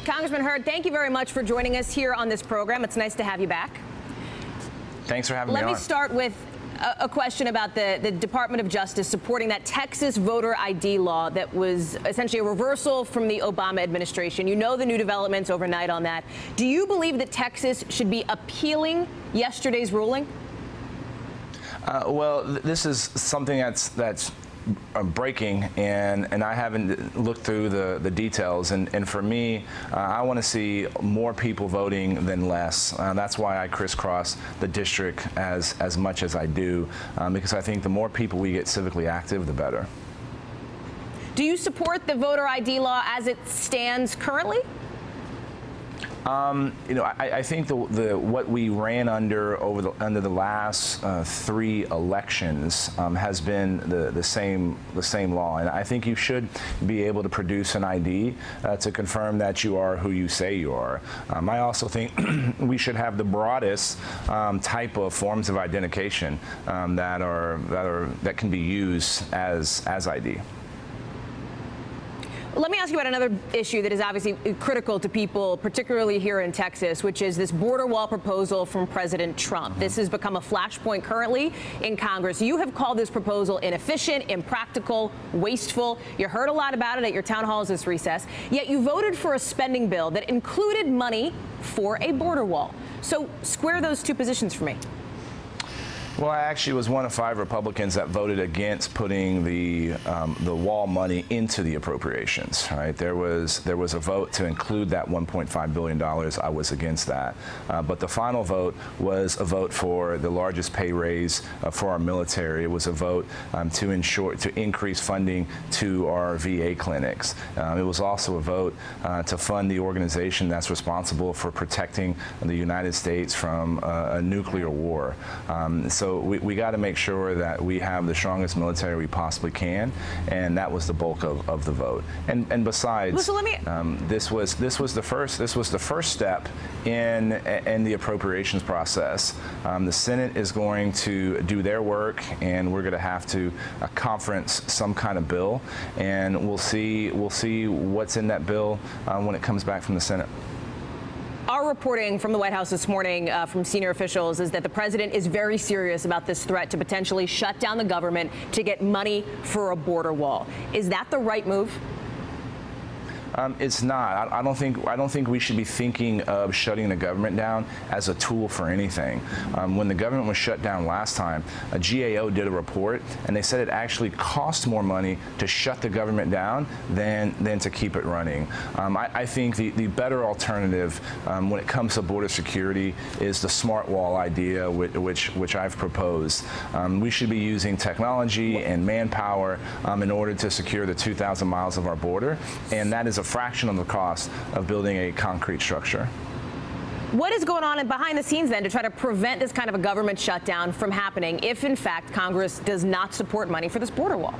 Congressman Hurd, thank you very much for joining us here on this program. It's nice to have you back. Thanks for having me on. Let me start with a question about the Department of Justice supporting that Texas voter ID law that was essentially a reversal from the Obama administration. You know the new developments overnight on that. Do you believe that Texas should be appealing yesterday's ruling? Well, this is something that's breaking, and I haven't looked through the details. And for me, I want to see more people voting than less. That's why I crisscross the district as much as I do, because I think the more people we get civically active, the better. Do you support the voter ID law as it stands currently? You know, I think what we ran under the last 3 elections has been the same law, and I think you should be able to produce an ID to confirm that you are who you say you are. I also think we should have the broadest type of forms of identification that can be used as ID. Let me ask you about another issue that is obviously critical to people, particularly here in Texas, which is this border wall proposal from President Trump. This has become a flashpoint currently in Congress. You have called this proposal inefficient, impractical, wasteful. You heard a lot about it at your town halls this recess, yet you voted for a spending bill that included money for a border wall. So square those two positions for me. Well, I actually was one of 5 Republicans that voted against putting the wall money into the appropriations. Right? There was a vote to include that $1.5 billion. I was against that, but the final vote was a vote for the largest pay raise for our military. It was a vote to increase funding to our VA clinics. It was also a vote to fund the organization that's responsible for protecting the United States from a nuclear war. So we got to make sure that we have the strongest military we possibly can, and that was the bulk of the vote. And besides, this was the first step in the appropriations process. The Senate is going to do their work, and we're going to have to conference some kind of bill, and we'll see what's in that bill when it comes back from the Senate. Our reporting from the White House this morning from senior officials is that the president is very serious about this threat to potentially shut down the government to get money for a border wall. Is that the right move? It's not. I don't think we should be thinking of shutting the government down as a tool for anything. When the government was shut down last time, a GAO did a report, and they said it actually cost more money to shut the government down than to keep it running. I think the better alternative when it comes to border security is the smart wall idea, which I've proposed. We should be using technology and manpower in order to secure the 2,000 miles of our border, and that is a fraction of the cost of building a concrete structure. What is going on behind the scenes then to try to prevent this kind of a government shutdown from happening if, in fact, Congress does not support money for this border wall?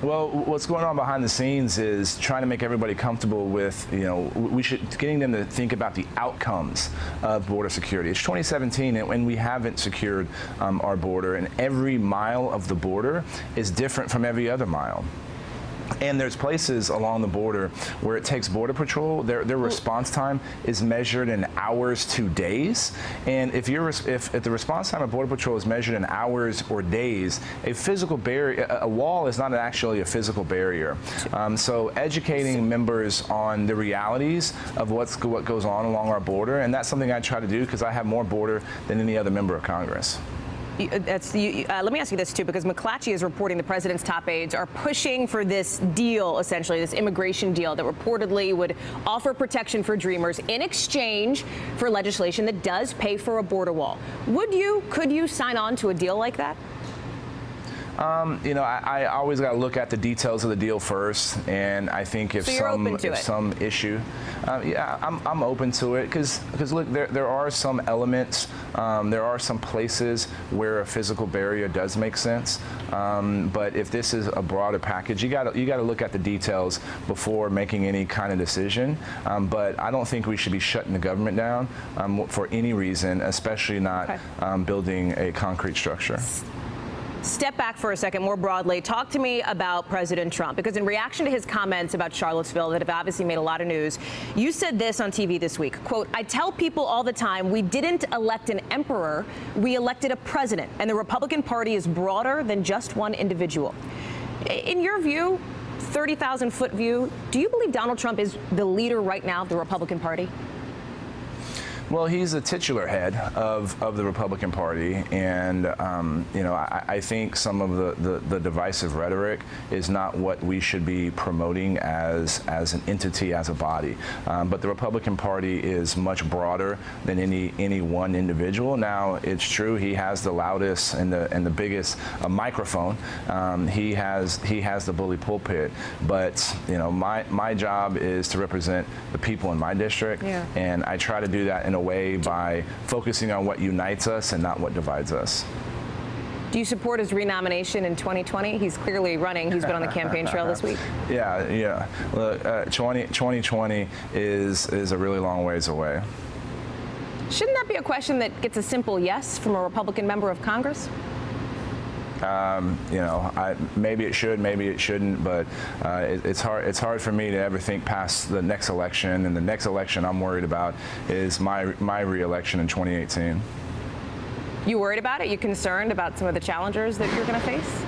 Well, what's going on behind the scenes is trying to make everybody comfortable with, getting them to think about the outcomes of border security. It's 2017 and we haven't secured our border, and every mile of the border is different from every other mile. And there's places along the border where it takes Border Patrol, their response time is measured in hours to days. And if the response time of Border Patrol is measured in hours or days, a physical barrier, a wall is not actually a physical barrier. So educating members on the realities of what goes on along our border, and that's something I try to do because I have more border than any other member of Congress. Let me ask you this, too, because McClatchy is reporting the president's top aides are pushing for this deal, essentially, this immigration deal that reportedly would offer protection for Dreamers in exchange for legislation that does pay for a border wall. Could you sign on to a deal like that? I always got to look at the details of the deal first, and I think if some issue, yeah, I'm open to it because look, there are some elements, there are some places where a physical barrier does make sense, but if this is a broader package, you got to look at the details before making any kind of decision. But I don't think we should be shutting the government down for any reason, especially not building a concrete structure. step back for a second more broadly. Talk to me about President Trump, because in reaction to his comments about Charlottesville that have obviously made a lot of news, you said this on TV this week, quote, "I tell people all the time we didn't elect an emperor, we elected a president, and the Republican Party is broader than just one individual." In your view, 30,000-foot view, do you believe Donald Trump is the leader right now of the Republican Party? Well, he's the titular head of the Republican Party, and you know, I think some of the divisive rhetoric is not what we should be promoting as an entity, as a body. But the Republican Party is much broader than any one individual. Now, it's true he has the loudest and the biggest microphone. He has the bully pulpit, but you know, my job is to represent the people in my district, and I try to do that in a way by focusing on what unites us and not what divides us. Do you support his renomination in 2020? He's clearly running. He's been on the campaign trail this week. Yeah. Look, 2020 is a really long ways away. Shouldn't that be a question that gets a simple yes from a Republican member of Congress? You know, maybe it should, maybe it shouldn't, but it's hard for me to ever think past the next election, and the next election I'm worried about is my re-election in 2018. You worried about it? You concerned about some of the challengers that you're going to face?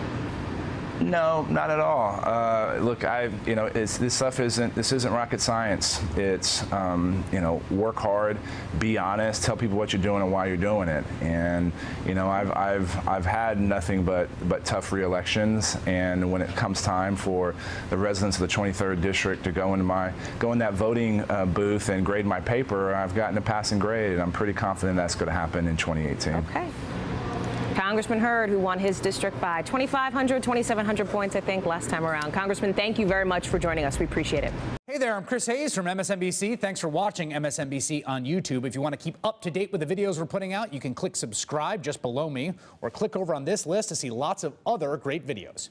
No, not at all. Look, you know, this isn't rocket science. It's you know, work hard, be honest, tell people what you're doing and why you're doing it. And you know, I've had nothing but tough re-elections. And when it comes time for the residents of the 23rd district to go in that voting booth and grade my paper, I've gotten a passing grade, and I'm pretty confident that's going to happen in 2018. Okay. Congressman Hurd, who won his district by 2,500, 2,700 points, I think, last time around. Congressman, thank you very much for joining us. We appreciate it. Hey there, I'm Chris Hayes from MSNBC. Thanks for watching MSNBC on YouTube. If you want to keep up to date with the videos we're putting out, you can click subscribe just below me, or click over on this list to see lots of other great videos.